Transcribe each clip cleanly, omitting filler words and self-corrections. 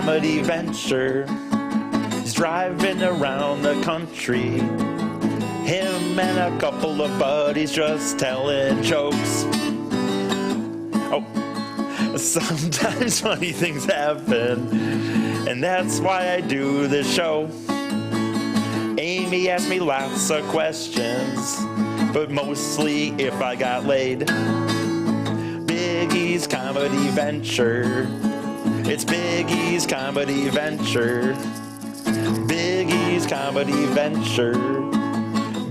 comedy venture. He's driving around the country. Him and a couple of buddies just telling jokes. Oh, sometimes funny things happen, and that's why I do this show. Amy asked me lots of questions, but mostly if I got laid. Biggie's comedy venture. It's Biggie's comedy venture. Biggie's comedy venture.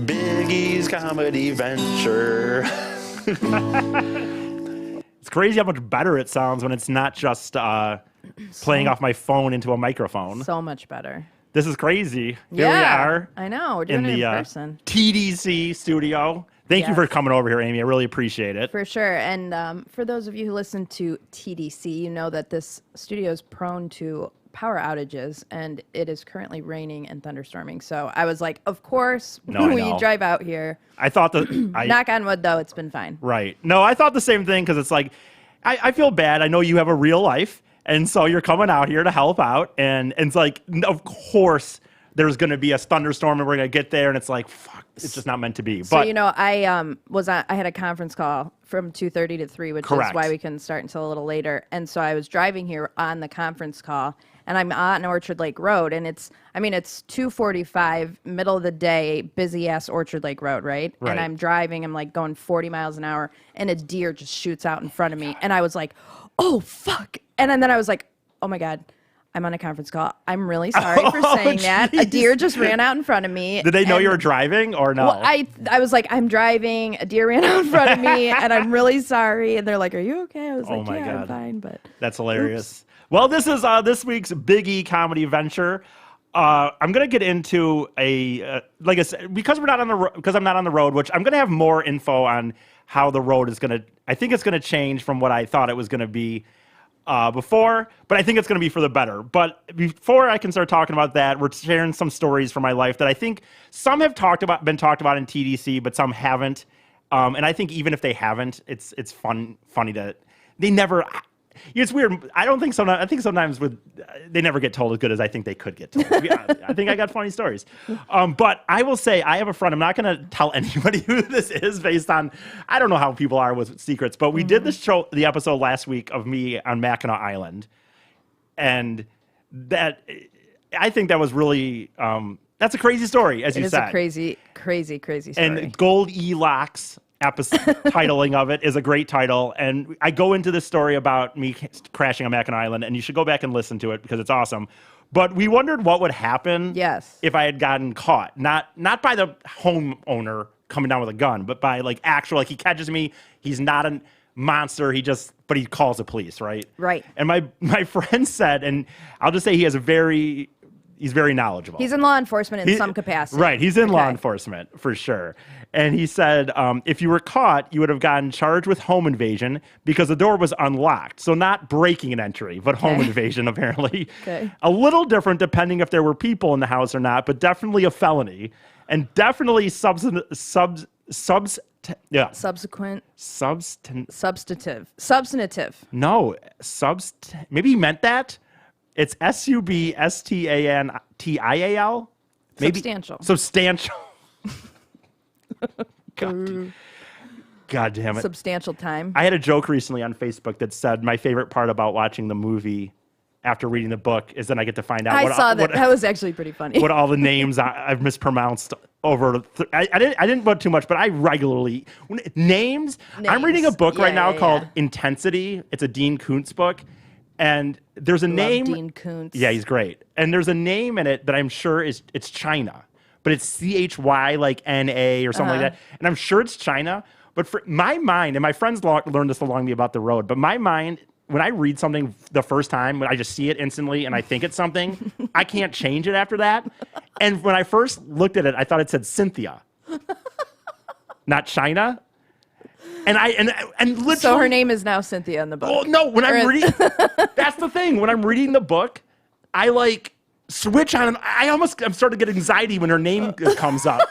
Biggie's comedy venture. It's crazy how much better it sounds when it's not just playing off my phone into a microphone. So much better. This is crazy. Here we are. I know. We're doing it in person. TDC studio. Thank you for coming over here, Amy. I really appreciate it. For sure. And for those of you who listen to TDC, you know that this studio is prone to power outages, and it is currently raining and thunderstorming. So I was like, of course, we drive out here. I thought that... Knock on wood, though, it's been fine. Right. No, I thought the same thing, because it's like, I feel bad. I know you have a real life, and so you're coming out here to help out, and it's like, of course, there's going to be a thunderstorm, and we're going to get there, and it's like, fuck, it's just not meant to be. So, I had a conference call from 2:30 to 3, which is why we couldn't start until a little later. And so I was driving here on the conference call, and I'm on Orchard Lake Road, and it's 2:45, middle of the day, busy-ass Orchard Lake Road, right? And I'm driving, I'm like going 40 miles an hour, and a deer just shoots out in front of me. And I was like, oh, fuck. And then I was like, oh, my God. I'm on a conference call. I'm really sorry for saying that. A deer just ran out in front of me. Did they know you were driving or no? Well, I was like, I'm driving. A deer ran out in front of me, and I'm really sorry. And they're like, are you okay? I was like, yeah, I'm fine. But that's hilarious. Oops. Well, this is this week's Biggie comedy venture. I'm gonna get into like I said, because I'm not on the road, which I'm gonna have more info on how the road is gonna. I think it's gonna change from what I thought it was gonna be. Before, but I think it's going to be for the better. But before I can start talking about that, we're sharing some stories from my life that I think some have been talked about in TDC, but some haven't. And I think even if they haven't, it's funny that they never. It's weird. I don't think sometimes. I think sometimes they never get told as good as I think they could get told. I think I got funny stories. But I will say I have a friend. I'm not going to tell anybody who this is based on. I don't know how people are with secrets. But we did the episode last week of me on Mackinac Island, and that I think that was really. That's a crazy story, as you said. It is a crazy story. And Gold E-Locks. Episode titling of it is a great title, and I go into this story about me crashing on Mackinac Island, and you should go back and listen to it because it's awesome. But we wondered what would happen if I had gotten caught, not by the homeowner coming down with a gun, but by he catches me. He's not a monster. But he calls the police, right? Right. And my friend said, and I'll just say he's very knowledgeable. He's in law enforcement in some capacity. Right. He's in law enforcement for sure. And he said, if you were caught, you would have gotten charged with home invasion because the door was unlocked. So not breaking an entry, but home invasion, apparently. Okay. A little different depending if there were people in the house or not, but definitely a felony. And definitely substantive. No, maybe he meant that. It's SUBSTANTIAL. Maybe substantial. God damn it. Substantial time. I had a joke recently on Facebook that said my favorite part about watching the movie after reading the book is then I get to find out. I saw that. That was actually pretty funny. What all the names I've mispronounced over. I didn't put too much, but I regularly names. I'm reading a book right now called Intensity. It's a Dean Koontz book. And there's a name. Dean Koontz. Yeah, he's great. And there's a name in it that I'm sure it's China, but it's CHY like NA or something like that. And I'm sure it's China. But for my mind, and my friends learned this along me about the road, but my mind, when I read something the first time, when I just see it instantly and I think it's something, I can't change it after that. And when I first looked at it, I thought it said Cynthia, not China. And literally, so her name is now Cynthia in the book. Oh no! When I'm reading, that's the thing. When I'm reading the book, I switch on. I'm starting to get anxiety when her name comes up.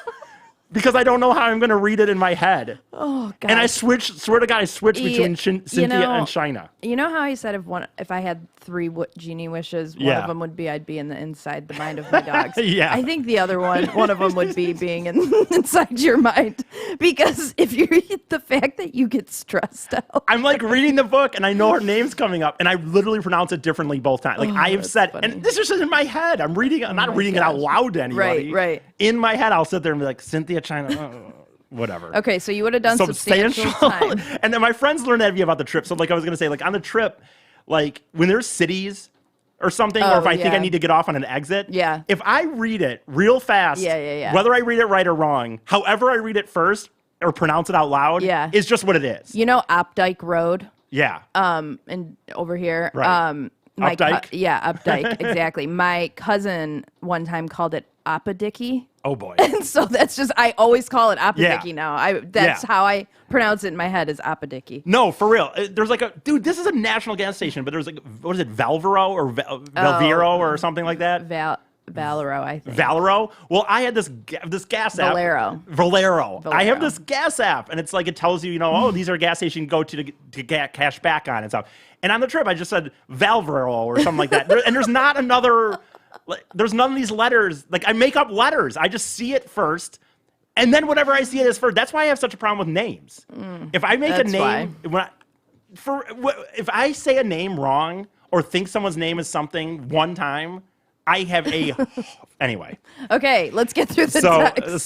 because I don't know how I'm going to read it in my head. Oh, God. And I swear to God, I switched between Cynthia and China. You know how I said if I had 3 genie wishes, one of them would be I'd be inside the mind of my dogs. Yeah. I think the other one of them would be being inside your mind. Because if you read the fact that you get stressed out. I'm like reading the book and I know her name's coming up and I literally pronounce it differently both times. Like I have said, funny. And this is just in my head. I'm reading it. I'm not reading it out loud to anybody. Right. In my head, I'll sit there and be like, Cynthia, China, whatever. Okay, so you would have done substantial time. And then my friends learned that about the trip. So like I was going to say, like on the trip, like when there's cities or something, or if I think I need to get off on an exit, if I read it real fast, whether I read it right or wrong, however I read it first or pronounce it out loud, is just what it is. You know Opdyke Road? Yeah. And over here. Right. Updike? Updike, exactly. My cousin one time called it Opadicky. Oh boy. And so that's just, I always call it Opadicky now. That's how I pronounce it in my head is Opadicky. No, for real. There's like this is a national gas station, but there's like, what is it, Valvero or Valvero or something like that? Valero, I think. Valero? Well, I had this gas app. Valero. I have this gas app, and it's like it tells you, oh, these are gas stations you can go to get cash back on and stuff. And on the trip, I just said Valvero or something like that. And there's not another, there's none of these letters. Like, I make up letters. I just see it first, and then whatever I see it as first. That's why I have such a problem with names. If I make a name, if I say a name wrong or think someone's name is something one time, I have anyway. Okay, let's get through the text.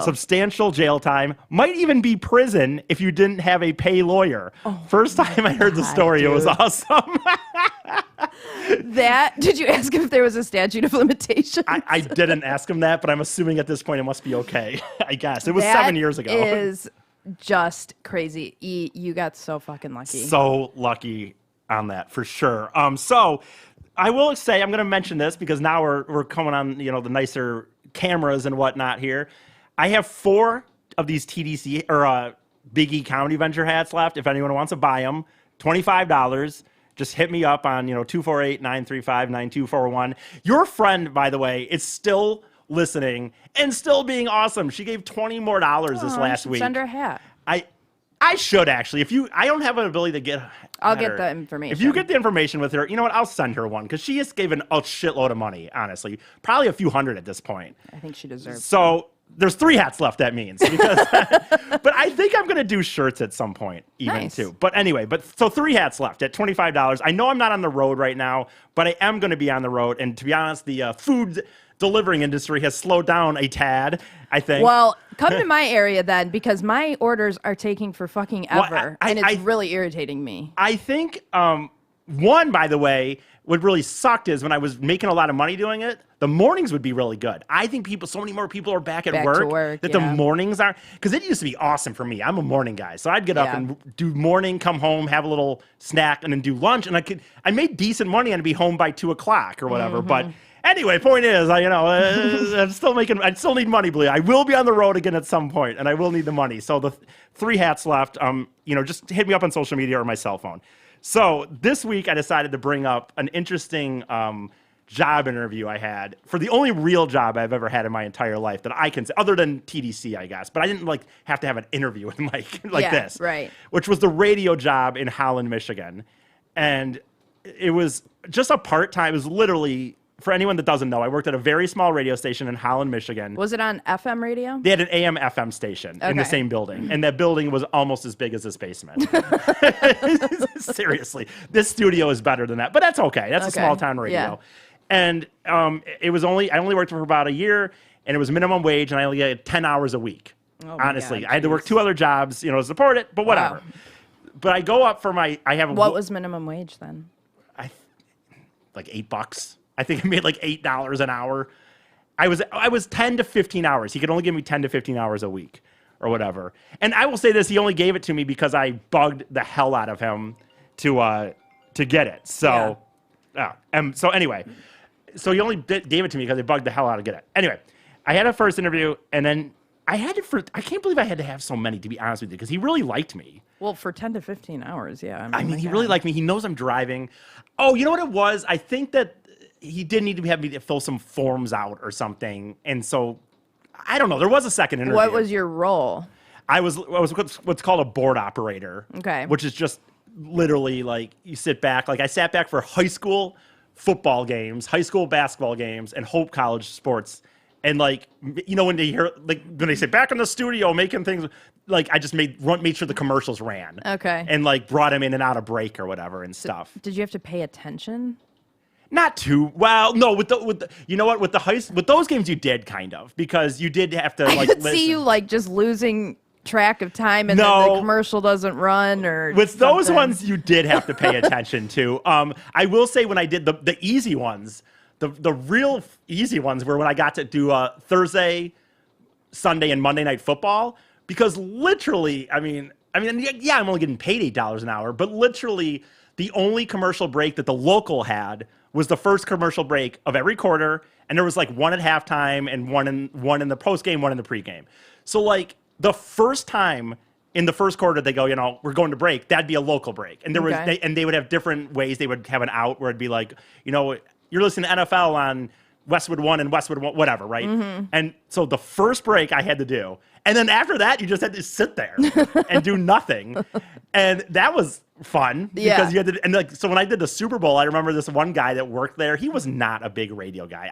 Substantial jail time. Might even be prison if you didn't have a pay lawyer. First time I heard the story, it was awesome. Did you ask him if there was a statute of limitations? I didn't ask him that, but I'm assuming at this point it must be okay. I guess. It was 7 years ago. That is just crazy. You got so fucking lucky. So lucky on that, for sure. So I will say, I'm going to mention this because now we're coming on, the nicer cameras and whatnot here. I have 4 of these TDC or Big E Comedy Venture hats left. If anyone wants to buy them, $25. Just hit me up on, 248-935-9241. Your friend, by the way, is still listening and still being awesome. She gave $20 more this last week. Send her a hat. I should actually. I don't have an ability to get. I'll get the information. If you get the information with her, you know what? I'll send her one because she just gave a shitload of money. Honestly, probably a few hundred at this point. I think she deserves. So there's 3 hats left. That means because, but I think I'm gonna do shirts at some point, even too. But anyway, so 3 hats left at $25. I know I'm not on the road right now, but I am gonna be on the road. And to be honest, the food delivering industry has slowed down a tad, I think. Well, come to my area then, because my orders are taking for fucking ever, and it's really irritating me. I think, one, by the way, what really sucked is when I was making a lot of money doing it, the mornings would be really good. I think so many more people are back at work that the mornings are, because it used to be awesome for me. I'm a morning guy, so I'd get up and do morning, come home, have a little snack, and then do lunch, and I made decent money and I'd be home by 2 o'clock or whatever, but anyway, point is, I still need money, believe. I will be on the road again at some point, and I will need the money. So the 3 hats left, just hit me up on social media or my cell phone. So this week I decided to bring up an interesting job interview I had for the only real job I've ever had in my entire life that I can say, other than TDC, I guess. But I didn't have to have an interview with Mike this, right? Which was the radio job in Holland, Michigan, and it was just a part-time. It was literally. For anyone that doesn't know, I worked at a very small radio station in Holland, Michigan. Was it on FM radio? They had an AM FM station in the same building, and that building was almost as big as this basement. Seriously, this studio is better than that, but that's okay. That's a small town radio. Yeah. And I only worked for about a year, and it was minimum wage, and I only got 10 hours a week. Oh honestly, God, I had to work 2 other jobs, to support it, but whatever. Wow. But I go up for what was minimum wage then? Like $8. I think I made like $8 an hour. I was 10 to 15 hours. He could only give me 10 to 15 hours a week or whatever. And I will say this, he only gave it to me because I bugged the hell out of him to get it. So, so anyway, so he only gave it to me because I bugged the hell out to get it. Anyway, I had a first interview, and then I can't believe I had to have so many, to be honest with you, because he really liked me. Well, for 10 to 15 hours, yeah. I mean, he really liked me. He knows I'm driving. Oh, you know what it was? I think that he did need to have me fill some forms out or something. And so I don't know. There was a second interview. What was your role? I was what's called a board operator. Okay. Which is just literally like you sit back. Like I sat back for high school football games, high school basketball games, and Hope College sports. And like, you know, when they hear, like, when they say back in the studio making things, like I just made sure the commercials ran. Okay. And like brought him in and out of break or whatever and stuff. Did you have to pay attention? Not too well. No, with the you know what, with those games you did kind of, because you did have to like. I could see you like just losing track of time and then the commercial doesn't run or with something. Those ones you did have to pay attention to. I will say when I did the easy ones. The real easy ones were when I got to do Thursday, Sunday, and Monday Night Football, because literally, I mean, yeah, I'm only getting paid $8 an hour, but literally the only commercial break that the local had was the first commercial break of every quarter, and there was like one at halftime and one in the postgame, one in the pregame. So like the first time in the first quarter they go, you know, we're going to break, that'd be a local break, and they would have different ways. They would have an out where it'd be like, you know, you're listening to NFL on Westwood 1 and Westwood 1, whatever, right? Mm-hmm. And so the first break I had to do. And then after that, you just had to sit there and do nothing. And that was fun. Because you had to, and like, so when I did the Super Bowl, I remember this one guy that worked there. He was not a big radio guy.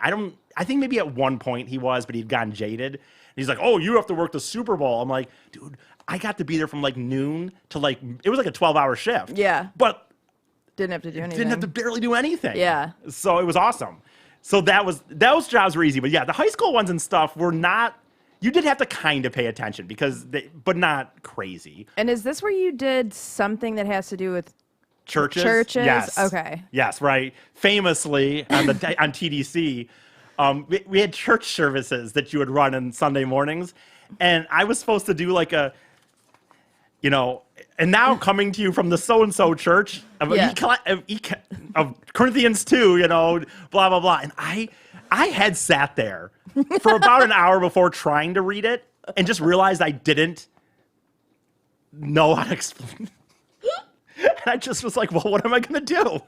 I think maybe at one point he was, but he'd gotten jaded. And he's like, oh, you have to work the Super Bowl. I'm like, dude, I got to be there from like noon to like, it was like a 12-hour shift. Yeah. But didn't have to do anything. Didn't have to barely do anything. Yeah. So it was awesome. So those jobs were easy. But yeah, the high school ones and stuff were not, you did have to kind of pay attention but not crazy. And is this where you did something that has to do with churches? Yes. Okay. Yes, right. Famously on TDC, we had church services that you would run on Sunday mornings. And I was supposed to do like a, you know, and now coming to you from the so-and-so church of Corinthians 2, you know, blah, blah, blah. And I had sat there for about an hour before trying to read it and just realized I didn't know how to explain it. And I just was like, well, what am I going to do?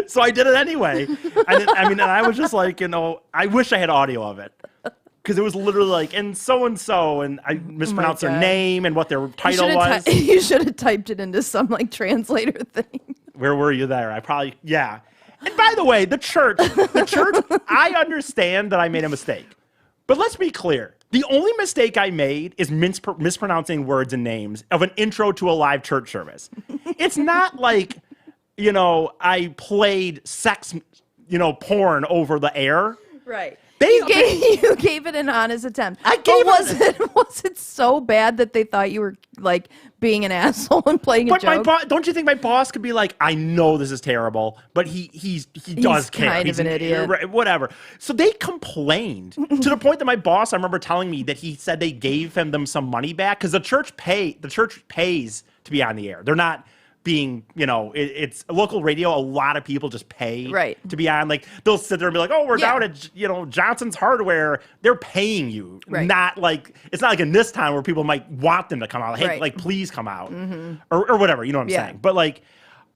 So I did it anyway. And I was just like, you know, I wish I had audio of it. Because it was literally like, and so, and I mispronounced their name and what their title was. You should have typed it into some like translator thing. Where were you there? Yeah. And by the way, the church, I understand that I made a mistake. But let's be clear. The only mistake I made is mispronouncing words and names of an intro to a live church service. It's not like, you know, I played sex, you know, porn over the air. Right. You gave it an honest attempt. Was it so bad that they thought you were like being an asshole and playing a joke? Don't you think my boss could be like, I know this is terrible, but he does care. Kind of an idiot. Whatever. So they complained to the point that my boss, I remember telling me that he said they gave them some money back because the church pays to be on the air. They're not being, you know, it's a local radio. A lot of people just pay to be on. Like they'll sit there and be like, oh, we're down at, you know, Johnson's Hardware. They're paying you. Not like, it's not like in this time where people might want them to come out. Hey, like, please come out or whatever. You know what I'm saying? But like,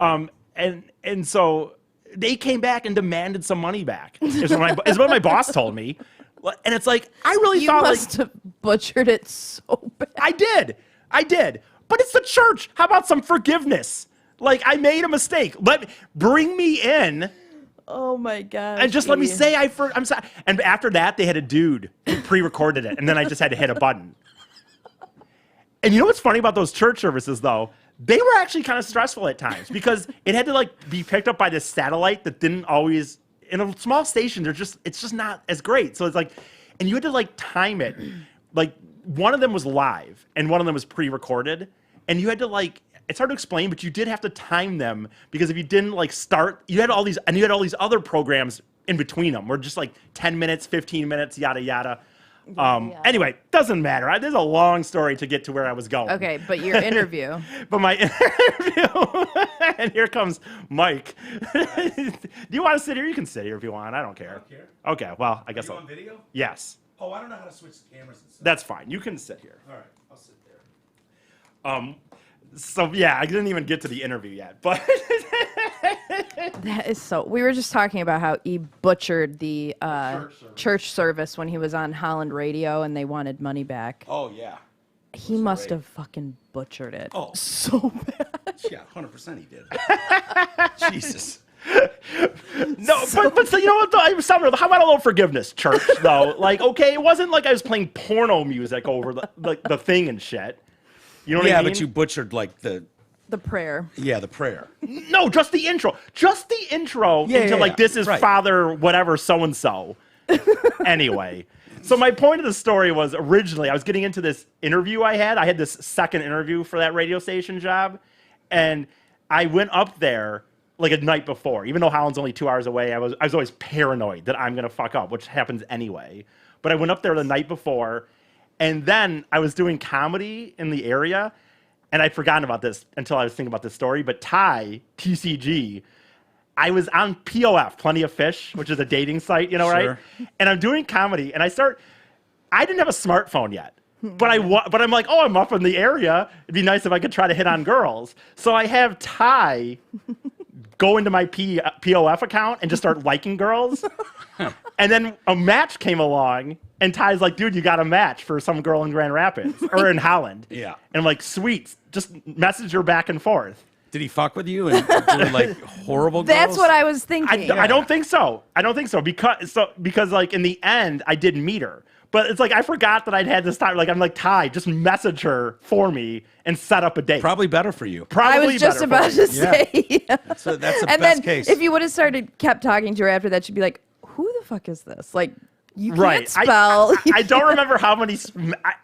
and so they came back and demanded some money back is what my boss told me. And it's like, I really thought you must have butchered it so bad. I did. But it's the church. How about some forgiveness? Like, I made a mistake. Bring me in. Oh, my God. And just let me say I'm sorry. And after that, they had a dude who pre-recorded it. And then I just had to hit a button. And you know what's funny about those church services, though? They were actually kind of stressful at times because it had to, like, be picked up by this satellite that didn't always... In a small station, it's just not as great. So it's like... And you had to, like, time it. Like, one of them was live, and one of them was pre-recorded. And you had to, like, it's hard to explain, but you did have to time them because if you didn't, like, start, you had all these other programs in between them where just, like, 10 minutes, 15 minutes, yada, yada. Anyway, doesn't matter. There's a long story to get to where I was going. Okay, but your interview. But my interview, and here comes Mike. Do you want to sit here? You can sit here if you want. I don't care. I don't care. Okay, well, I guess Are you on video? Yes. Oh, I don't know how to switch the cameras and stuff. That's fine. You can sit here. All right, I'll sit there. So yeah, I didn't even get to the interview yet, but That is so. We were just talking about how he butchered the church service when he was on Holland radio, and they wanted money back. Oh yeah. He must have fucking butchered it. Oh. So bad. Yeah, 100% he did. Jesus. no, but so, you know what? Though, I was telling her, how about a little forgiveness, church? Though, like, okay, it wasn't like I was playing porno music over the thing and shit. You know what I mean? Yeah, but you butchered like the prayer. Yeah, the prayer. No, just the intro. Just the intro into like this is right. Father whatever so and so. Anyway. So my point of the story was originally I was getting into this interview I had this second interview for that radio station job, and I went up there like a night before. Even though Holland's only 2 hours away, I was always paranoid that I'm gonna fuck up, which happens anyway. But I went up there the night before, and then I was doing comedy in the area, and I'd forgotten about this until I was thinking about this story. But TCG, I was on POF, Plenty of Fish, which is a dating site, you know, Sure. right? And I'm doing comedy, and I didn't have a smartphone yet, but I'm like, oh, I'm up in the area. It'd be nice if I could try to hit on girls. So I have Ty go into my POF account and just start liking girls. And then a match came along, and Ty's like, dude, you got a match for some girl in Grand Rapids or in Holland. Yeah. And I'm like, sweet, just message her back and forth. Did he fuck with you and do like horrible girls? That's what I was thinking. I don't think so. I don't think so because like in the end I did meet her, but it's like I forgot that I'd had this time. Like I'm like, Ty, just message her for me and set up a date. Probably better for you. I was just about to say. Yeah. That's the And best then case. if you would have kept talking to her after that, she'd be like, "Who the fuck is this?" Like, you can't Right. spell. I don't remember how many.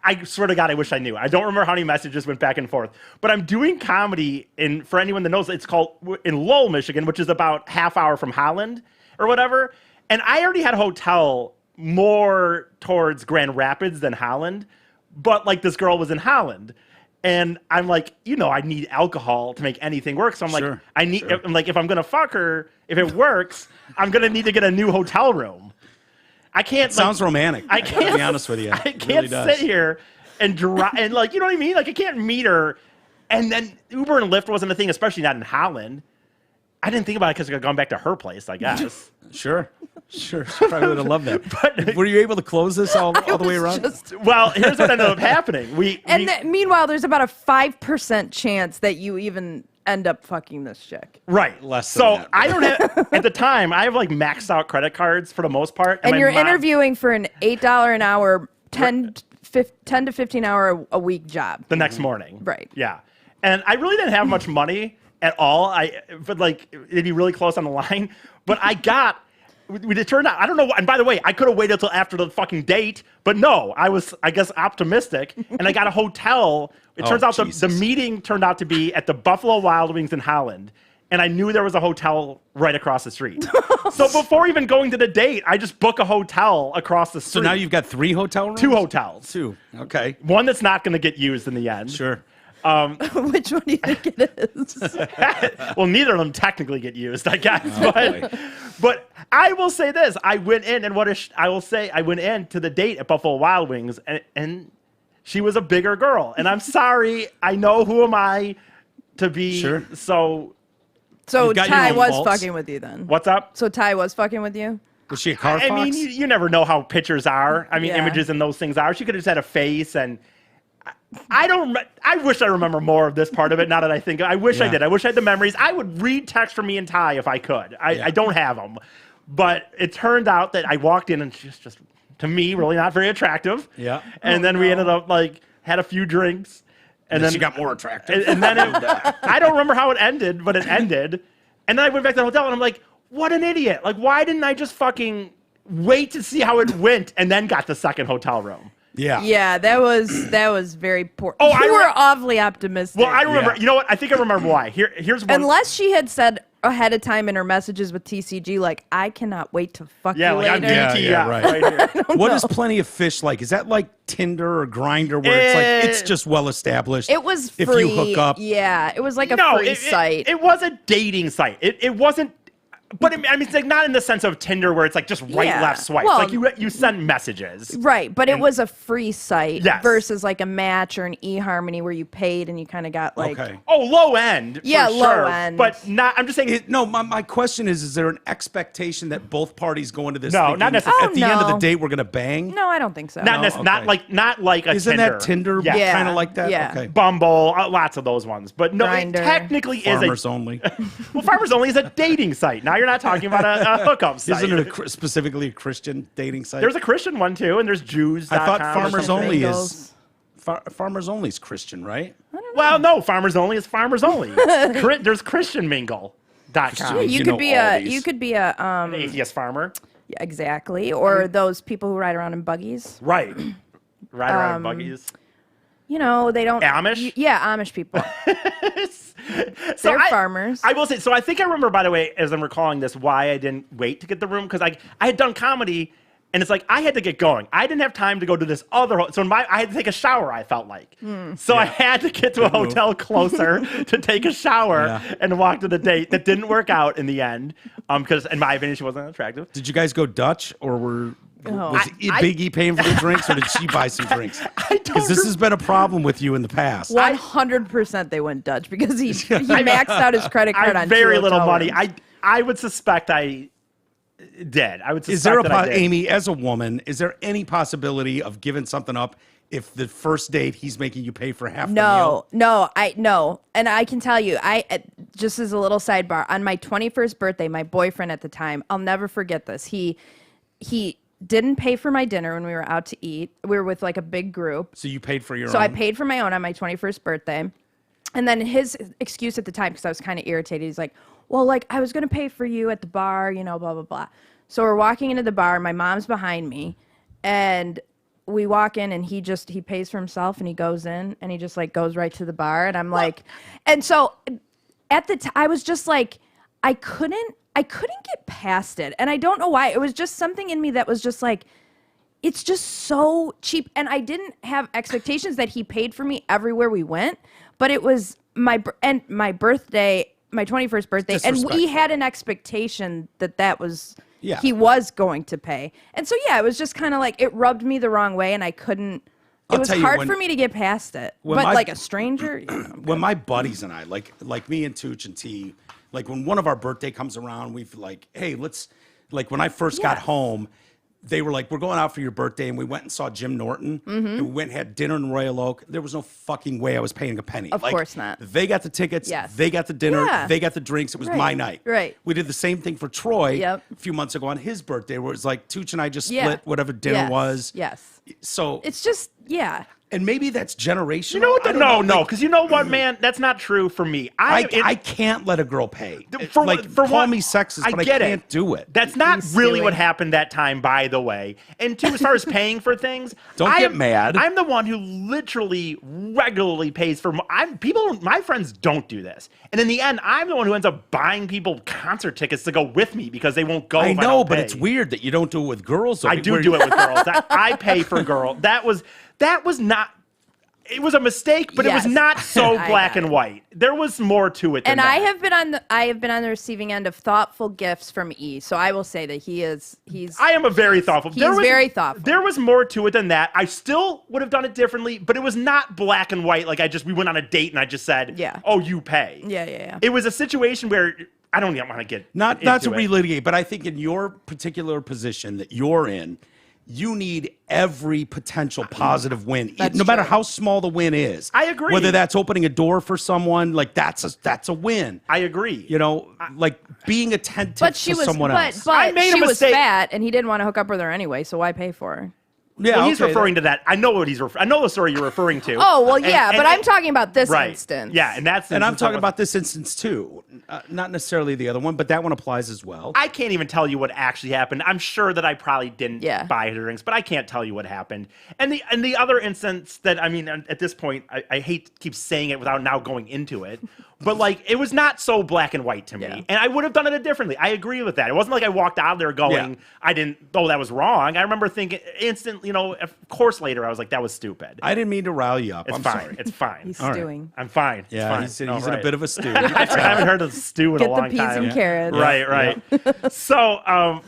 I swear to God, I wish I knew. I don't remember how many messages went back and forth. But I'm doing comedy for anyone that knows, it's called in Lowell, Michigan, which is about half hour from Holland or whatever. And I already had a hotel more towards Grand Rapids than Holland, but like this girl was in Holland. And I'm like, I need alcohol to make anything work. So I'm like, Sure, I'm like, if I'm gonna fuck her, if it works, I'm gonna need to get a new hotel room. I can't. Sounds romantic. I can't to be honest with you. I It can't really does. sit here and drive and like, you know what I mean? Like I can't meet her, and then Uber and Lyft wasn't a thing, especially not in Holland. I didn't think about it because I had gone back to her place, I guess. Sure. She probably would have loved that. But were you able to close this all the way around? Well, here's what ended up happening. Meanwhile, there's about a 5% chance that you even end up fucking this chick. Right. Less so than that. I don't have at the time. I have like maxed out credit cards for the most part, And my you're mom- interviewing for an $8 an hour, 10 to 15 hour a week job. the next morning. Right. Yeah. And I really didn't have much money at all. But like it'd be really close on the line. But it turned out, I don't know. And by the way, I could have waited till after the fucking date, but no, I was, I guess, optimistic. And I got a hotel. It turns out the meeting turned out to be at the Buffalo Wild Wings in Holland. And I knew there was a hotel right across the street. So before even going to the date, I just book a hotel across the street. So now you've got 3 hotel rooms? 2 hotels. 2. Okay. One that's not going to get used in the end. Sure. Which one do you think it is? Well, neither of them technically get used, I guess. boy. But I will say this: I went in, and I will say, I went in to the date at Buffalo Wild Wings, and she was a bigger girl. And I'm sorry, I know who am I to be. Sure. So So You've got your Ty own was faults. fucking with you then. what's up? So Ty was fucking with you? Was she a car I fox? mean, you never know how pictures are. I mean, Yeah. images and those things are. She could have just had a face, and I wish I remember more of this part of it. Now that I think, I wish I Yeah. did. I wish I had the memories. I would read text from me and Ty if I could. I don't have them, but it turned out that I walked in and she's just, to me, really not very attractive. Yeah. And then we ended up like had a few drinks, and then she got more attractive. and then I don't remember how it ended, but it ended. And then I went back to the hotel and I'm like, what an idiot! Like, why didn't I just fucking wait to see how it went and then got the second hotel room? Yeah. Yeah, that was very poor. Oh, you were awfully optimistic. Well, I remember. Yeah. You know what? I think I remember why. Here's one. Unless she had said ahead of time in her messages with TCG, like, I cannot wait to fuck yeah, you like I'm later. DTF right. right here. What is Plenty of Fish like? Is that like Tinder or Grindr where it's like it's just well established? It was If free. you hook up. Yeah, it was like a No, free site. it was a dating site. It wasn't. But I mean, it's like not in the sense of Tinder where it's like just right, Yeah. left swipe. Well, Like you send messages. Right, but it was a free site Yes. versus like a Match or an eHarmony where you paid and you kind of got like Oh, low end. Yeah, for low sure. end. But not. I'm just saying. No, my question is there an expectation that both parties go into this No, thinking, not necessarily. at the end of the no. date we're going to bang? No, I don't think so. Not okay. not like a Isn't Tinder. that Tinder Yeah. kind of like that? Yeah. Okay. Bumble, lots of those ones. But no, it Grindr. technically Farmers is a only. well, Farmers Only is a dating site. Now you're not talking about a hookup site. Isn't it specifically a Christian dating site? There's a Christian one too, and there's Jews. I thought Farmers Farmers something. Only Singles. is Farmers Only is Christian, right? Well, no, Farmers Only is Farmers Only. There's ChristianMingle.com. You You could know be all a these. you could be a An atheist farmer. yeah, exactly, or those people who ride around in buggies. Right. Ride around in buggies. You know, they don't Amish? Yeah, Amish people. So They're farmers. I will say, so I think I remember, by the way, as I'm recalling this, why I didn't wait to get the room, because I had done comedy, and it's like I had to get going. I didn't have time to go to this other, so I had to take a shower, I felt like. So I had to get to a hotel closer to take a shower and walk to the date. That didn't work out in the end, because in my opinion, she wasn't attractive. Did you guys go Dutch or was I- Big E paying for the drinks or did she buy some drinks? don't Because this has been a problem with you in the past. 100% they went Dutch because he maxed out his credit I card on have very two little hotel money. rooms. I would suspect I did. I would suspect Is there that I did. Amy, as a woman, is there any possibility of giving something up if the first date he's making you pay for half the meal? No. And I can tell you, just as a little sidebar, on my 21st birthday, my boyfriend at the time, I'll never forget this. He didn't pay for my dinner when we were out to eat. We were with like a big group. So you paid for your own? So I paid for my own on my 21st birthday. And then his excuse at the time, because I was kind of irritated, he's like, well, like, I was going to pay for you at the bar, you know, blah, blah, blah. So we're walking into the bar. My mom's behind me. And we walk in, and he pays for himself, and he goes in, and he just, like, goes right to the bar. And I'm like, and so at the time, I was just like, I couldn't get past it. And I don't know why. It was just something in me that was just like, it's just so cheap. And I didn't have expectations that he paid for me everywhere we went, but it was my birthday, my 21st birthday. And we had an expectation that was, he was going to pay. And so, yeah, it was just kind of like, it rubbed me the wrong way, and I couldn't, it was hard for me to get past it. But like a stranger, when my buddies and I, like me and Tooch and T, like when one of our birthday comes around, we've like, hey, let's, like when I first got home, they were like, we're going out for your birthday, and we went and saw Jim Norton, and we went and had dinner in Royal Oak. There was no fucking way I was paying a penny. Of course not. They got the tickets, Yes. they got the dinner, Yeah. they got the drinks. It was my night. Right. We did the same thing for Troy Yep. a few months ago on his birthday, where it was like Tooch and I just Yeah. split whatever dinner Yes. was. Yes. So It's just, yeah. and maybe that's generational. You know what? I don't know, No, like, because you know what, man? That's not true for me. I can't let a girl pay. For Call one, me sexist, but I get can't do it. That's not He's really stealing. what happened that time, by the way. And two, as far as paying for things, Don't get mad. I'm the one who literally regularly pays for. My friends don't do this, and in the end, I'm the one who ends up buying people concert tickets to go with me because they won't go. I if know, don't but pay. it's weird that you don't do it with girls. I do it with girls. I pay for girls. That was not. It was a mistake, but it was Yes. not so I black got and it. white. There was more to it than And that. I have been on the receiving end of thoughtful gifts from E. So I will say that he's I am a very thoughtful. He's very thoughtful. There was more to it than that. I still would have done it differently, but it was not black and white. Like we went on a date and I just said, Yeah. "Oh, you pay." Yeah. It was a situation where I don't even want to get not into to it. relitigate, but I think in your particular position that you're in, you need every potential positive win, no matter how small the win is. I agree. Whether that's opening a door for someone, like that's a win. I agree. You know, like being attentive But she to was someone else. I but made a she was mistake. fat and he didn't want to hook up with her anyway, so why pay for her? Yeah, Well, he's okay, referring to that. I know what he's referring. I know the story you're referring to. Oh, well, And- yeah, and but I- I'm talking about this right. instance. Yeah, and that's And I'm talking about this instance too, not necessarily the other one, but that one applies as well. I can't even tell you what actually happened. I'm sure that I probably didn't buy her drinks, but I can't tell you what happened. And the other instance that, I mean, at this point, I hate to keep saying it without now going into it, But like, it was not so black and white to me, and I would have done it differently. I agree with that. It wasn't like I walked out of there going, I didn't. Oh, that was wrong. I remember thinking instant. Of course, later I was like, that was stupid. I didn't mean to rile you up. It's I'm fine. sorry. It's fine. He's stewing. I'm fine. Yeah, it's fine. he's in a bit of a stew. I haven't heard of stew in a long Get the peas time. and carrots. Right. So, I'm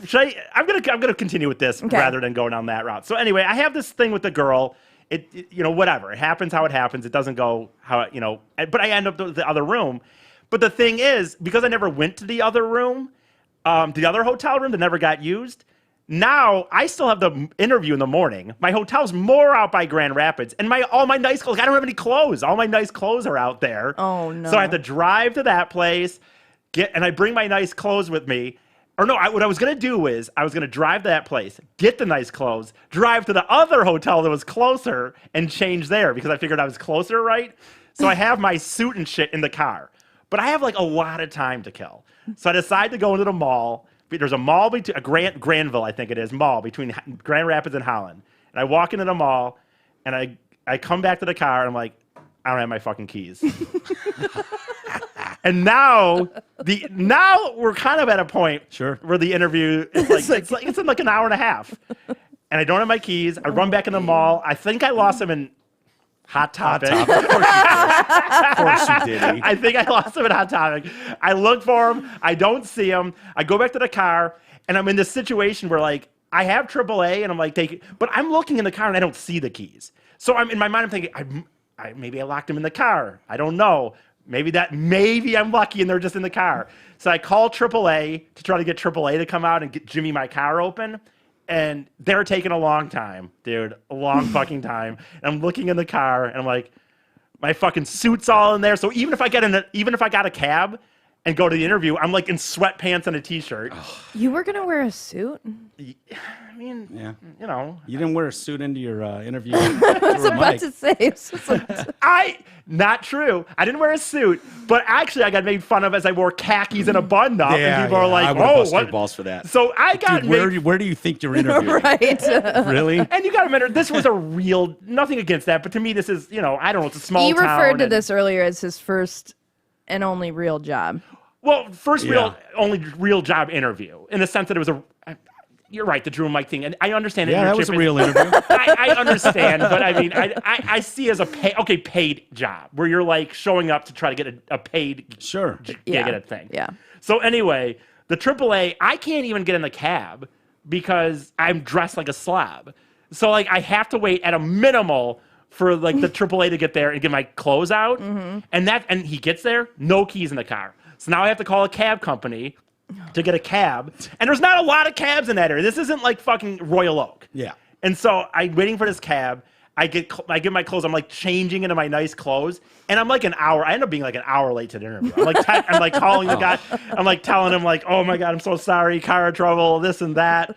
gonna continue with this rather than going down that route. So anyway, I have this thing with the girl. It whatever. It happens how it happens. It doesn't go how But I end up in the other room. But the thing is, because I never went to the other room, the other hotel room that never got used. Now I still have the interview in the morning. My hotel's more out by Grand Rapids, and all my nice clothes. I don't have any clothes. All my nice clothes are out there. Oh no! So I have to drive to that place, and I bring my nice clothes with me. Or no, what I was gonna do is I was gonna drive to that place, get the nice clothes, drive to the other hotel that was closer, and change there because I figured I was closer, right? So I have my suit and shit in the car, but I have like a lot of time to kill. So I decide to go into the mall. There's a mall between Granville, I think it is, mall between Grand Rapids and Holland. And I walk into the mall, and I come back to the car, and I'm like, I don't have my fucking keys. And now we're kind of at a point where the interview is it's in like an hour and a half, and I don't have my keys. I run back in the mall. I think I lost them in Hot Topic. Of course you did. I think I lost him at Hot Topic. I look for him. I don't see him. I go back to the car, and I'm in this situation where, like, I have AAA, and I'm like, but I'm looking in the car, and I don't see the keys. So in my mind, I'm thinking, maybe I locked them in the car. I don't know. Maybe I'm lucky, and they're just in the car. So I call AAA to try to get AAA to come out and get Jimmy my car open. And they're taking a long time, dude. A long fucking time. And I'm looking in the car, and I'm like, my fucking suit's all in there. So even if I got a cab and go to the interview, I'm like in sweatpants and a t-shirt. You were gonna wear a suit? I mean, You didn't wear a suit into your interview. I was about to say. It's just like, not true. I didn't wear a suit, but actually I got made fun of as I wore khakis and a button up, and people are like, I "Oh, bust what?" your balls for that. So I got where do you think you're interviewing? right. Really? And you got to remember, this was a real, nothing against that, but to me, this is, I don't know, it's a small He town. referred to this earlier as his first and only real job. Well, only real job interview, in the sense that it was you're right, the Drew and Mike thing, and I understand. Yeah, that was a real interview. I understand, but I mean, I see it as a paid job, where you're like showing up to try to get a paid gig at a thing. Yeah. So anyway, the AAA, I can't even get in the cab because I'm dressed like a slob. So like I have to wait at a minimal for like the AAA to get there and get my clothes out, and he gets there, no keys in the car. So now I have to call a cab company to get a cab, and there's not a lot of cabs in that area. This isn't like fucking Royal Oak. Yeah. And so I'm waiting for this cab. I get my clothes. I'm like changing into my nice clothes, and I'm like an hour. I end up being like an hour late to the interview. I'm like calling the guy. I'm like telling him like, oh my God, I'm so sorry, car trouble, this and that.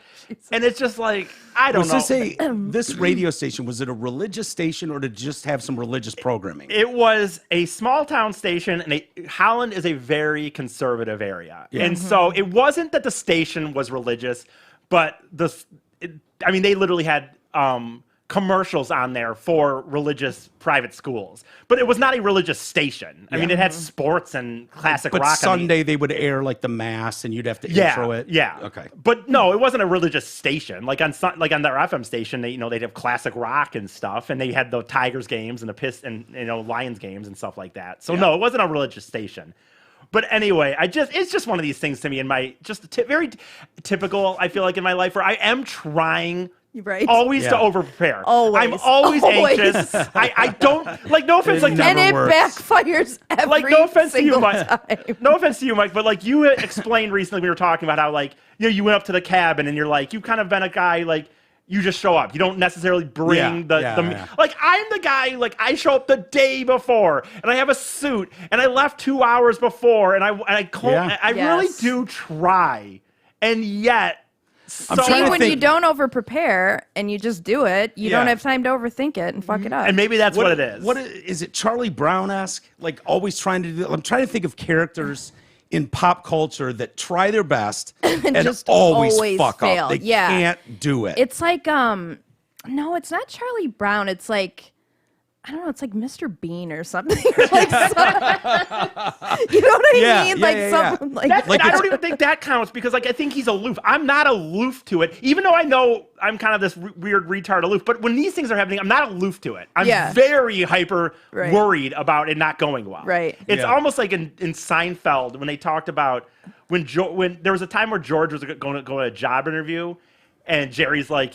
And it's just like, I don't know. This radio station, was it a religious station, or did it just have some religious programming? It was a small town station, and Holland is a very conservative area. Yeah. And so it wasn't that the station was religious, but they literally had commercials on there for religious private schools, but it was not a religious station. I mean, it had sports and classic rock. But Sunday they would air like the mass, and you'd have to intro it. Yeah. Okay. But no, it wasn't a religious station. Like on their FM station, they'd have classic rock and stuff, and they had the Tigers games and the Lions games and stuff like that. So no, it wasn't a religious station. But anyway, it's just one of these things to me in my very typical. I feel like in my life where I am trying. Right. Always to over-prepare. Always. I'm always anxious. I don't, like, no offense, like, and it backfires every like, no offense to you, Mike. time. No offense to you, Mike, but like you explained recently, we were talking about how like, you went up to the cabin and you're like, you've kind of been a guy like, you just show up. You don't necessarily bring like, I'm the guy, like, I show up the day before and I have a suit and I left 2 hours before and I really do try. And yet, when you don't over-prepare and you just do it, you don't have time to overthink it and fuck it up. And maybe that's what it is. What is it? Charlie Brown-esque? Like always trying to do. I'm trying to think of characters in pop culture that try their best and just always fuck fail. up. They can't do it. It's like no, it's not Charlie Brown. It's like I don't know, it's like Mr. Bean or something. Or like you know what I mean? Like something like that. I don't even think that counts because like I think he's aloof. I'm not aloof to it, even though I know I'm kind of this weird retard aloof. But when these things are happening, I'm not aloof to it. I'm very hyper worried about it not going well. Right. It's almost like in Seinfeld when they talked about when there was a time where George was going to go to a job interview, and Jerry's like,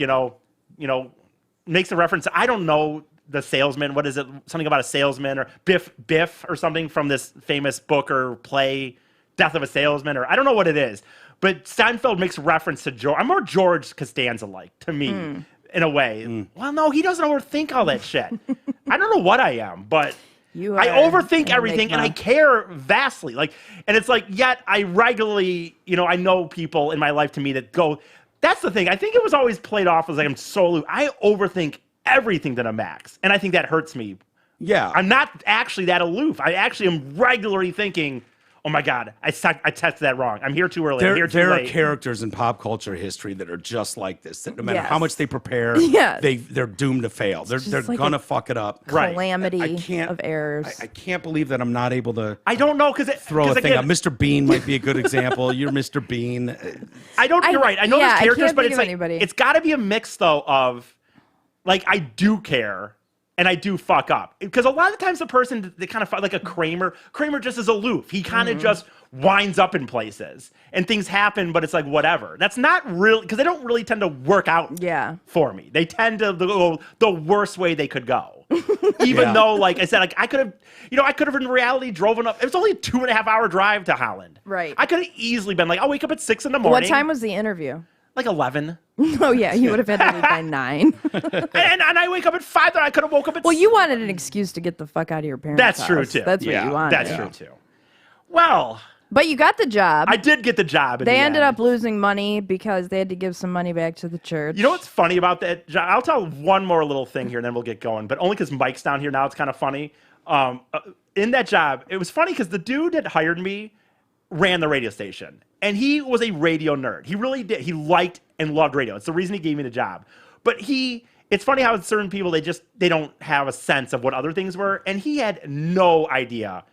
makes a reference. I don't know. The salesman, what is it? Something about a salesman or Biff or something from this famous book or play, Death of a Salesman, or I don't know what it is. But Seinfeld makes reference to George. I'm more George Costanza-like to me in a way. Well, no, he doesn't overthink all that shit. I don't know what I am, but I overthink everything and I care vastly. And it's like, yet I regularly, I know people in my life to me that go, that's the thing. I think it was always played off as like I'm so aloof. I overthink everything to the max, and I think that hurts me. Yeah, I'm not actually that aloof. I actually am regularly thinking, "Oh my god, I tested that wrong. I'm here too early. I'm here too late." There are characters in pop culture history that are just like this. That no matter how much they prepare, they're doomed to fail. They're like gonna fuck it up. Calamity of errors. I can't believe that I'm not able to. I don't know because throw a thing out. Mr. Bean might be a good example. You're Mr. Bean. You're right. I know there's characters, but it's like it's got to be a mix though of. Like, I do care, and I do fuck up. Because a lot of the times the person, they kind of, like a Kramer just is aloof. He kind of just winds up in places, and things happen, but it's like, whatever. That's not really, because they don't really tend to work out for me. They tend to go the worst way they could go. Even though, like I said, like I could have in reality driven up. It was only a 2.5-hour drive to Holland. Right. I could have easily been like, I'll wake up at 6 in the morning. What time was the interview? Like 11. Oh, yeah. You would have had to leave by 9. and I wake up at 5. I could have woke up at 6. Well, you wanted an excuse to get the fuck out of your parents' That's house. true, too. That's what you wanted. That's true, too. Well. But you got the job. I did get the job. They ended up losing money because they had to give some money back to the church. You know what's funny about that, John? I'll tell one more little thing here, and then we'll get going. But only because Mike's down here now, it's kind of funny. In that job, it was funny because the dude that hired me ran the radio station. And he was a radio nerd. He really did. He liked and loved radio. It's the reason he gave me the job. But it's funny how certain people, they don't have a sense of what other things were. And he had no idea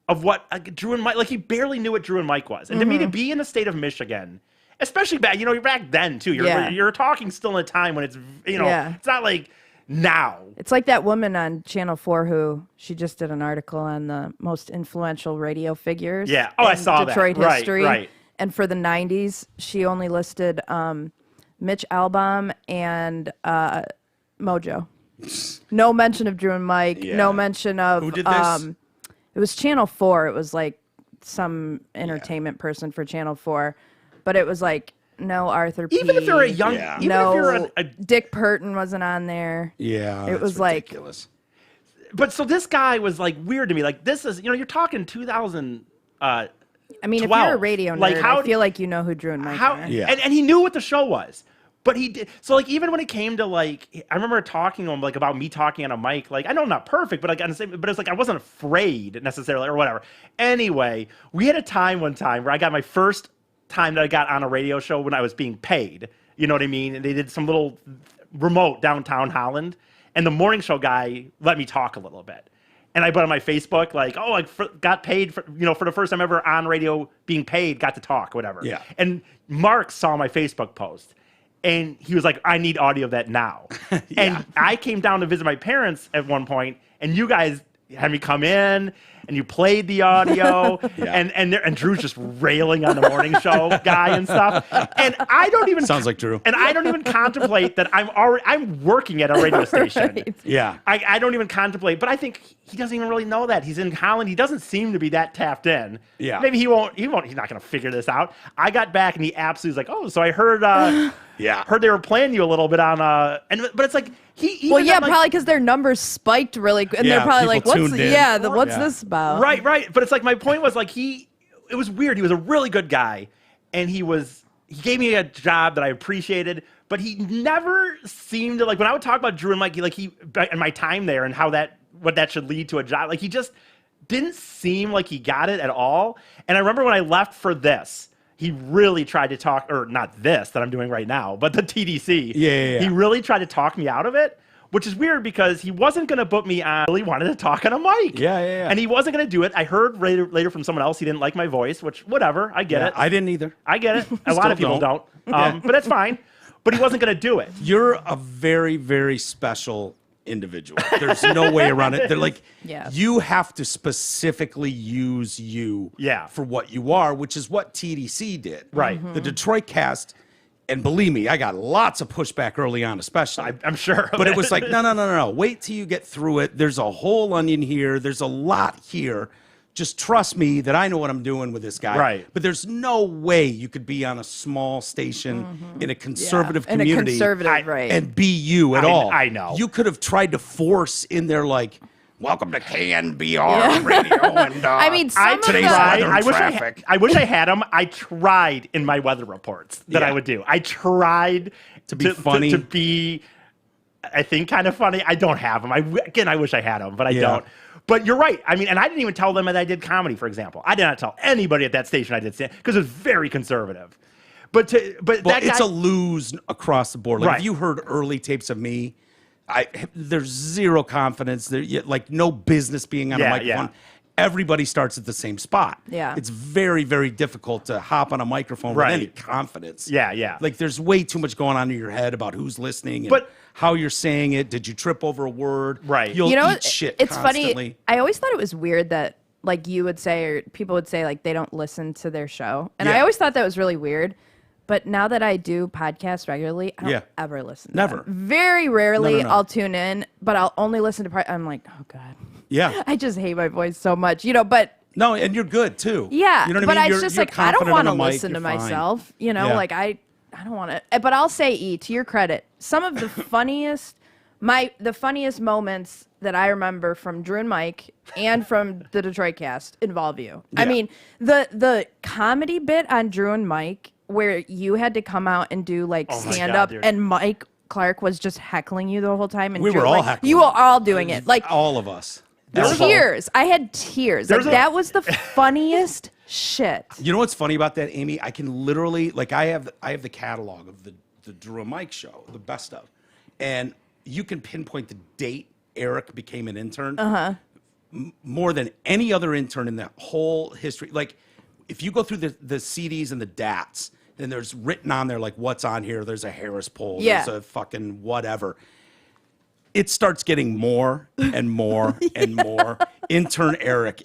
of what Drew and Mike, like he barely knew what Drew and Mike was. And to me, to be in the state of Michigan, especially back, you're back then too. You're talking still in a time when it's, it's not like now. It's like that woman on Channel 4 who she just did an article on the most influential radio figures. Yeah. Oh, I saw Detroit that. history. Right. And for the 90s, she only listed Mitch Albom and Mojo. No mention of Drew and Mike. Yeah. No mention of... Who did this? It was Channel 4. It was like some entertainment person for Channel 4. But it was like, no Arthur P. Even if you're a young... Yeah. No, if you're Dick Burton wasn't on there. Yeah, it was ridiculous. But so this guy was like weird to me. Like this is, you're talking 2000... I mean, 12. If you're a radio nerd, I feel like you know who Drew and Mike are. Yeah. And he knew what the show was. But he did. So, like, even when it came to, like, I remember talking to him, like, about me talking on a mic. Like, I know I'm not perfect, but, like, but it's like I wasn't afraid necessarily or whatever. Anyway, we had a time one time where I got my first time that I got on a radio show when I was being paid. You know what I mean? And they did some little remote downtown Holland. And the morning show guy let me talk a little bit. And I put on my Facebook, like, oh, I got paid for the first time ever on radio being paid, got to talk, whatever. Yeah. And Mark saw my Facebook post. And he was like, I need audio of that now. And I came down to visit my parents at one point, and you guys had me come in, and you played the audio, and Drew's just railing on the morning show guy and stuff. And I don't even... Sounds like Drew. And I don't even contemplate that I'm working at a radio station. Right. Yeah. I don't even contemplate, but I think he doesn't even really know that. He's in Holland. He doesn't seem to be that tapped in. Yeah. Maybe he's not going to figure this out. I got back, and he absolutely was like, oh, so I heard... heard they were playing you a little bit on but it's like probably because their numbers spiked really quick, and they're probably like, what's this about? Right. But it's like my point was like it was weird. He was a really good guy, and he gave me a job that I appreciated, but he never seemed to, like, when I would talk about Drew and Mike, and my time there and what that should lead to a job, like he just didn't seem like he got it at all. And I remember when I left for this, he really tried to talk, or not this that I'm doing right now, but the TDC. Yeah. He really tried to talk me out of it, which is weird because he wasn't going to put me on. He wanted to talk on a mic. Yeah. And he wasn't going to do it. I heard later from someone else he didn't like my voice, which, whatever, I get it. I didn't either. I get it. A lot of people don't. But that's fine. But he wasn't going to do it. You're a very, very special individual. There's no way around it. They're like, you have to specifically use you for what you are, which is what TDC did. Right. Mm-hmm. The Detroit cast, and believe me, I got lots of pushback early on, especially. I'm sure. But it was like, no. Wait till you get through it. There's a whole onion here. There's a lot here. Just trust me that I know what I'm doing with this guy. Right. But there's no way you could be on a small station in a conservative community in a conservative, right. and be you at all. I know. You could have tried to force in there like, welcome to KNBR radio. And I mean, today's weather and traffic. I wish I had them. I tried in my weather reports that I would do. I tried to be funny. To be, I think, kind of funny. I don't have them. I wish I had them, but I don't. But you're right. I mean, and I didn't even tell them that I did comedy, for example. I did not tell anybody at that station I did stand because it was very conservative. But it's a lose across the board. Like if you heard early tapes of me, there's zero confidence. Like no business being on a microphone. Everybody starts at the same spot. Yeah. It's very, very difficult to hop on a microphone with any confidence. Yeah. Like there's way too much going on in your head about who's listening and how you're saying it. Did you trip over a word? Right. You'll eat shit it's constantly. Funny. I always thought it was weird that like you would say, or people would say like they don't listen to their show. And I always thought that was really weird. But now that I do podcasts regularly, I don't ever listen to them. Very rarely I'll tune in, but I'll only listen to I'm like, oh God. Yeah. I just hate my voice so much, but no, and you're good too. Yeah. You know what I mean? But it's just like I don't want to listen to fine. myself. Like I don't want to. But I'll say, E, to your credit, some of the funniest moments that I remember from Drew and Mike and from the Detroit cast involve you. I mean, the comedy bit on Drew and Mike where you had to come out and do like stand up and Mike Clark was just heckling you the whole time. And we were all heckling. You were all doing it. Like all of us. Tears. I had tears. Like that was the funniest shit. You know what's funny about that, Amy? I can literally I have the catalog of the Drew and Mike show, the best of, and you can pinpoint the date Eric became an intern more than any other intern in the whole history. Like if you go through the CDs and the DATs, and there's written on there like what's on here. There's a Harris poll. There's a fucking whatever. It starts getting more and more and more. Intern Eric.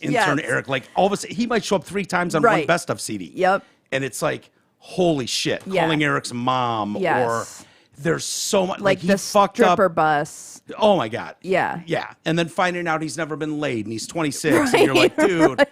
Like all of a sudden, he might show up 3 times on one best of CD. Yep. And it's like, holy shit. Calling Eric's mom or there's so much. Like he the fucked stripper up. bus. Oh my God. Yeah. Yeah. And then finding out he's never been laid and he's 26. And you're like, dude,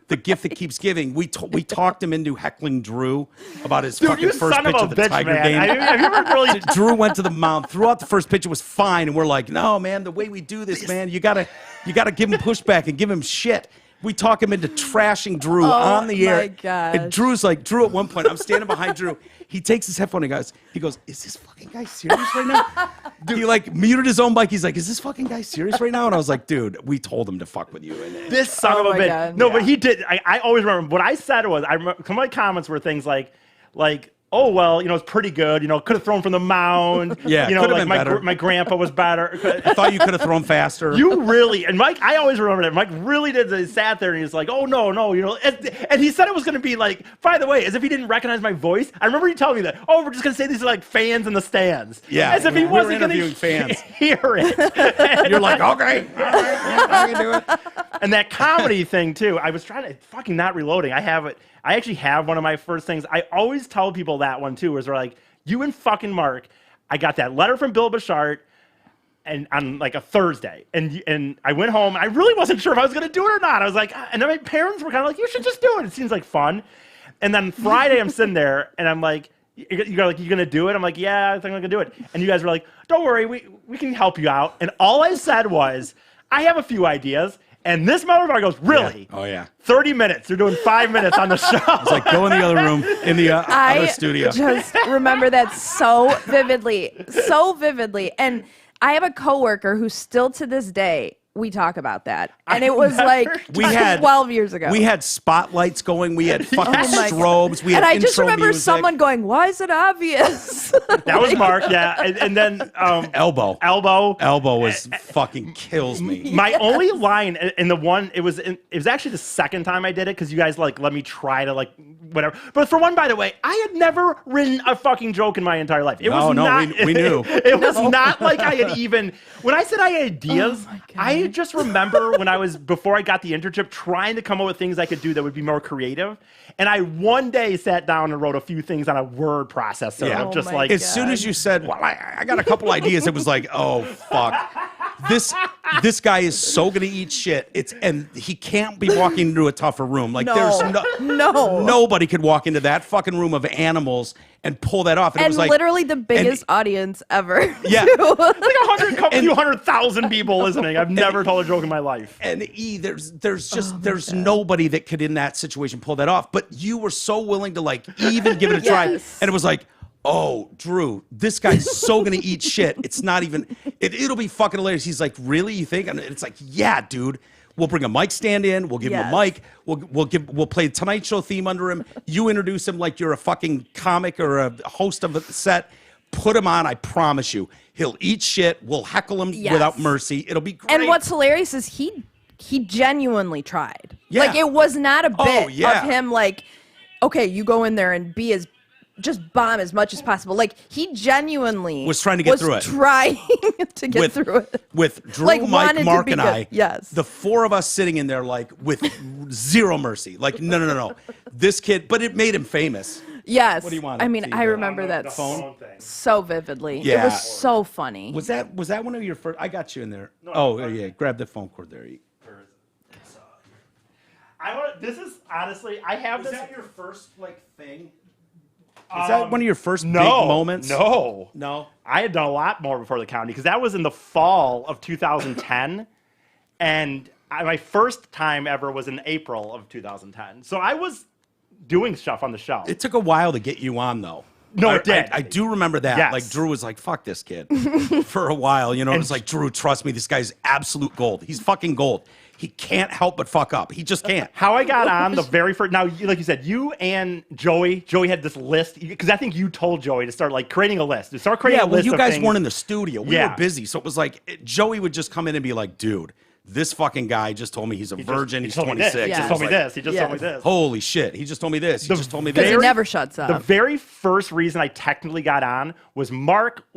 the gift that keeps giving. We talked him into heckling Drew about his fucking first pitch of the Tiger game. Have you ever really... Drew went to the mound, threw out the first pitch. It was fine. And we're like, no, man, the way we do this, man, you gotta give him pushback and give him shit. We talk him into trashing Drew on the air. Oh my God. And Drew's like, Drew at one point, I'm standing behind Drew. He takes his headphone and he goes, is this fucking guy serious right now? Dude, he like muted his own mic. He's like, is this fucking guy serious right now? And I was like, dude, we told him to fuck with you. And this son of a bitch. God. No, but he did. I always remember what I said was, I remember some of my comments were things like, oh, well, it's pretty good. Could have thrown from the mound. Yeah, could have been better. My grandpa was better. I thought you could have thrown faster. You really, and Mike, I always remember that. Mike really did. He sat there and he's like, oh, no, and he said it was going to be like, by the way, as if he didn't recognize my voice. I remember you telling me that, oh, we're just going to say these are like fans in the stands. Yeah. As if he wasn't going to fans. hear it. You're like, okay, all right, I can do it. And that comedy thing, too, I was trying to, fucking not reloading. I have it. I actually have one of my first things. I always tell people that one, too, is they're like, you and fucking Mark, I got that letter from Bill Bouchard and on like a Thursday. And I went home. I really wasn't sure if I was going to do it or not. I was like, and then my parents were kind of like, you should just do it. It seems like fun. And then Friday, I'm sitting there, and I'm like, you going to do it? I'm like, yeah, I think I'm going to do it. And you guys were like, don't worry, we can help you out. And all I said was, I have a few ideas. And this motherfucker goes, really? Yeah. Oh, yeah. 30 minutes. They're doing 5 minutes on the show. It's like, go in the other room, in the other studio. I just remember that so vividly. And I have a coworker who still to this day we talk about that. And it was like We had 12 years ago. We had spotlights going. We had fucking strobes. We had and I just remember music. someone going, "Why is it obvious?" That was Mark, yeah. And then Elbow was fucking kills me. My only line in the one, it was actually the second time I did it because you guys like let me try to like whatever. But for one, by the way, I had never written a fucking joke in my entire life. It was not, we knew. It was not like I had even, when I said I had ideas, I just remember when before I got the internship, trying to come up with things I could do that would be more creative. And I one day sat down and wrote a few things on a word processor. Yeah. Just like, as soon as you said, well, I got a couple ideas, it was like, oh, fuck. This guy is so gonna eat shit. And he can't be walking into a tougher room. Like there's nobody could walk into that fucking room of animals and pull that off. And it was like literally the biggest audience ever. Yeah, like a few 100,000 people listening. I've never told a joke in my life. And there's nobody that could in that situation pull that off. But you were so willing to like even give it a try, and it was like, oh, Drew, this guy's so gonna eat shit. It's not even. It'll be fucking hilarious. He's like, really? You think? And it's like, yeah, dude. We'll bring a mic stand in. We'll give him a mic. We'll play the Tonight Show theme under him. You introduce him like you're a fucking comic or a host of a set. Put him on. I promise you, he'll eat shit. We'll heckle him without mercy. It'll be great. And what's hilarious is he genuinely tried. Yeah. Like it was not a bit of him. Like, okay, you go in there and just bomb as much as possible. Like he genuinely was trying to get through it. Trying to get through it. With Drew, like, Mike, Mark, and I. Yes. The four of us sitting in there like with zero mercy. Like no. This kid, but it made him famous. Yes. What do you want? I mean, I remember that so vividly. Yeah. It was so funny. Was that one of your first? I got you in there. No, yeah. Grab the phone cord there. This is honestly, I have this. Is that your first like thing? Is that one of your first big moments? No. I had done a lot more before the comedy because that was in the fall of 2010, and my first time ever was in April of 2010. So I was doing stuff on the show. It took a while to get you on, though. No, it did. I do remember that. Yes. Like Drew was like, "Fuck this kid," for a while. You know, it was like, "Drew, trust me, this guy's absolute gold. He's fucking gold. He can't help but fuck up. He just can't." How I got on the very first, now, like you said, you and Joey had this list, because I think you told Joey to start like creating a list. To start creating a list. You guys things. weren't in the studio. We were busy, so it was like Joey would just come in and be like, "Dude, this fucking guy just told me he's a virgin. He's 26. He just told me this. He just told me this. Holy shit! He just told me this. He just told me this." He never shuts up. The very first reason I technically got on was Mark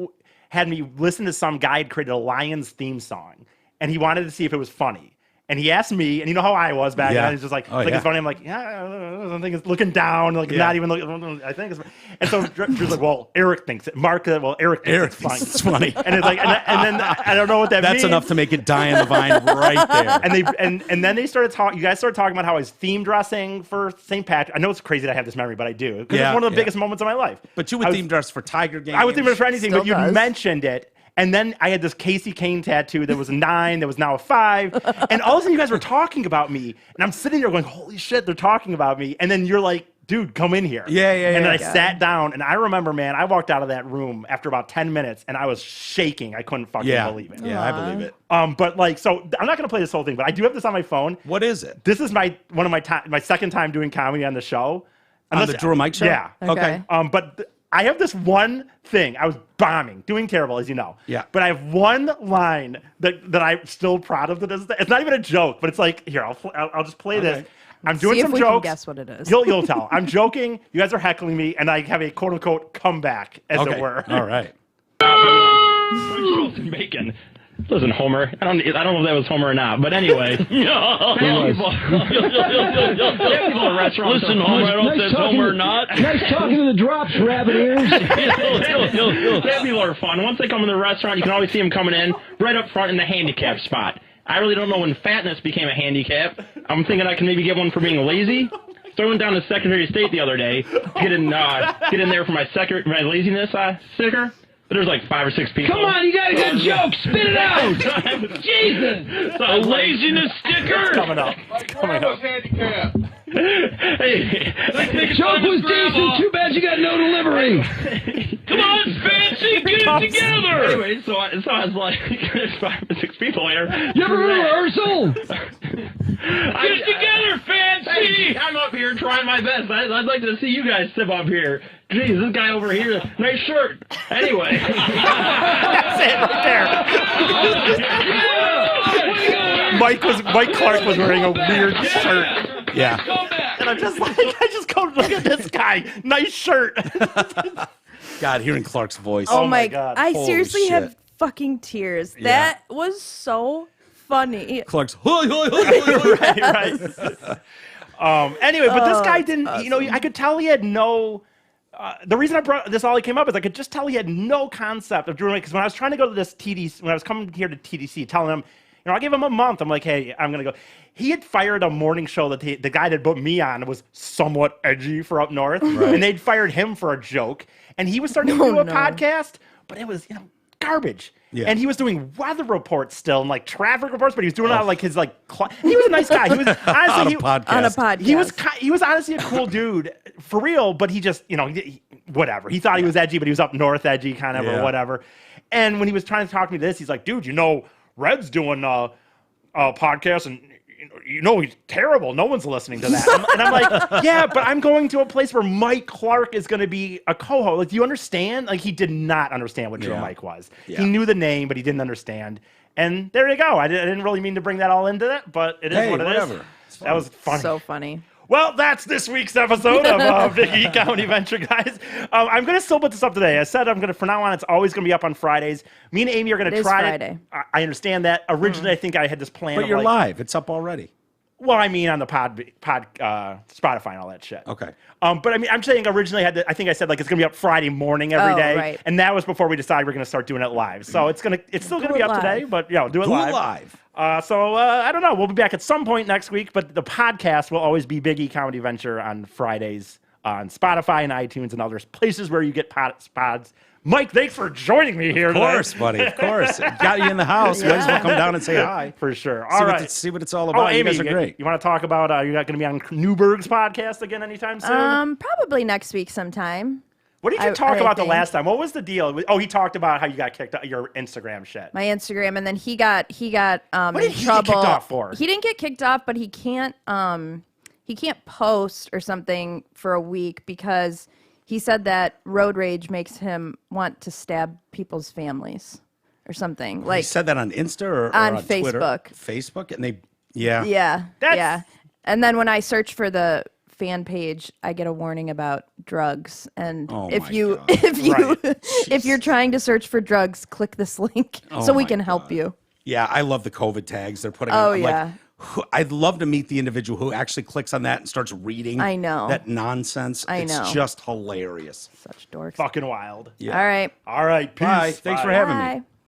had me listen to some guy had created a Lions theme song, and he wanted to see if it was funny. And he asked me, and you know how I was back then. He's just like, it's funny. I'm like, I don't think it's looking down, like not even looking. I think it's. And so Drew's like, well, Eric thinks it. Mark, Eric thinks it's funny. And it's like, and then I don't know what that means. That's enough to make it die in the vine right there. And then they started talking. You guys started talking about how I was theme dressing for St. Patrick. I know it's crazy that I have this memory, but I do because it's one of the biggest moments of my life. But you would theme dress for Tiger games. I would theme dress for anything, but you does. mentioned it. And then I had this Casey Kane tattoo that was a 9, that was now a 5. And all of a sudden you guys were talking about me. And I'm sitting there going, holy shit, they're talking about me. And then you're like, dude, come in here. Yeah. And then I sat down, and I remember, man, I walked out of that room after about 10 minutes, and I was shaking. I couldn't fucking believe it. Yeah, I believe it. But like, so I'm not going to play this whole thing, but I do have this on my phone. What is it? This is my second time doing comedy on the show. On the Drew and Mike show? Yeah. Okay. But I have this one thing. I was bombing, doing terrible, as you know. Yeah. But I have one line that I'm still proud of. It's not even a joke, but it's like, here, I'll just play this. I'm doing See some if we jokes. can guess what it is. You'll tell. I'm joking. You guys are heckling me, and I have a quote unquote comeback, as it were. All right. Bacon. Listen, Homer. I don't know if that was Homer or not, but anyway. Listen, Homer. I don't know if that's Homer or not. Nice talking to the drops, rabbit ears. People are fun. Once they come in the restaurant, you can always see them coming in right up front in the handicap spot. I really don't know when fatness became a handicap. I'm thinking I can maybe get one for being lazy. So I went down to Secretary of State the other day to get in there for my laziness sticker. But there's like 5 or 6 people. Come on, you got a good joke. Spit it out. Jesus. A laziness sticker? Coming up. Hey, the joke was decent. Too bad you got no delivery. Come on, Fancy, get it together. Anyway, so I was like, there's 5 or 6 people here. You ever rehearsal? Get it together, Fancy. Hey, I'm up here trying my best. I'd like to see you guys step up here. Jeez, this guy over here, nice shirt. Anyway. That's it right there. Mike Clark was wearing a weird shirt. Yeah. And I'm just like, I just go look at this guy. Nice shirt. God, hearing Clark's voice. Oh my my God. I Holy seriously shit. have fucking tears. Yeah. That was so funny. Clark's. Hoi, hoi, hoi, hoi, hoi. right. Anyway, but this guy didn't, I could tell he had no, the reason I brought this all came up is I could just tell he had no concept of doing it. Because when I was trying to go to this TDC, when I was coming here to TDC, telling him, I gave him a month. I'm like, hey, I'm going to go. He had fired a morning show that the guy that put me on was somewhat edgy for up north. Right. And they'd fired him for a joke. And he was starting to do a podcast, but it was, garbage. Yeah. And he was doing weather reports still and like traffic reports, but he was doing it on like his he was a nice guy. He was honestly on a podcast. He was honestly a cool dude for real, but he just whatever. He thought he was edgy, but he was up north edgy kind of or whatever. And when he was trying to talk to me this, he's like, dude, Red's doing a podcast and he's terrible. No one's listening to that. And I'm like, yeah, but I'm going to a place where Mike Clark is going to be a co-host. Like, do you understand? Like, he did not understand what Joe Mike was. Yeah. He knew the name, but he didn't understand. And there you go. I didn't really mean to bring that all into it, but it is what it is. That was funny. So funny. Well, that's this week's episode of Big E Comedy Venture, guys. I'm going to still put this up today. I said from now on, it's always going to be up on Fridays. Me and Amy are going to try Friday. I understand that. Originally, I think I had this plan. But you're live. It's up already. Well, I mean, on the Spotify and all that shit. Okay. But I mean, I'm saying originally I think I said like it's gonna be up Friday morning every day, right. and that was before we decided we're gonna start doing it live. So it's still gonna be up today, but do it live. So I don't know. We'll be back at some point next week, but the podcast will always be Big E Comedy Venture on Fridays on Spotify and iTunes and other places where you get pods. Mike, thanks for joining me here. Of course, buddy. Of course. Got you in the house. Might as well come down and say hi. For sure. All right. See what it's all about. Amy, you guys are great. You want to talk about you're not going to be on Newberg's podcast again anytime soon? Probably next week sometime. What did you talk about the last time? What was the deal? Oh, he talked about how you got kicked out, your Instagram shit. My Instagram, and then he got what did in he trouble. Get kicked off for? He didn't get kicked off, but he can't post or something for a week because he said that road rage makes him want to stab people's families or something. He said that on Insta or on on Facebook. Twitter? Facebook, and yeah. And then when I search for the fan page, I get a warning about drugs. And if you're trying to search for drugs, click this link so we can help you. Yeah, I love the COVID tags they're putting. Oh, I'm yeah. Like, I'd love to meet the individual who actually clicks on that and starts reading that nonsense. It's just hilarious. Such dorks. Fucking wild. Yeah. All right. All right. Peace. Bye. Thanks for having me. Bye.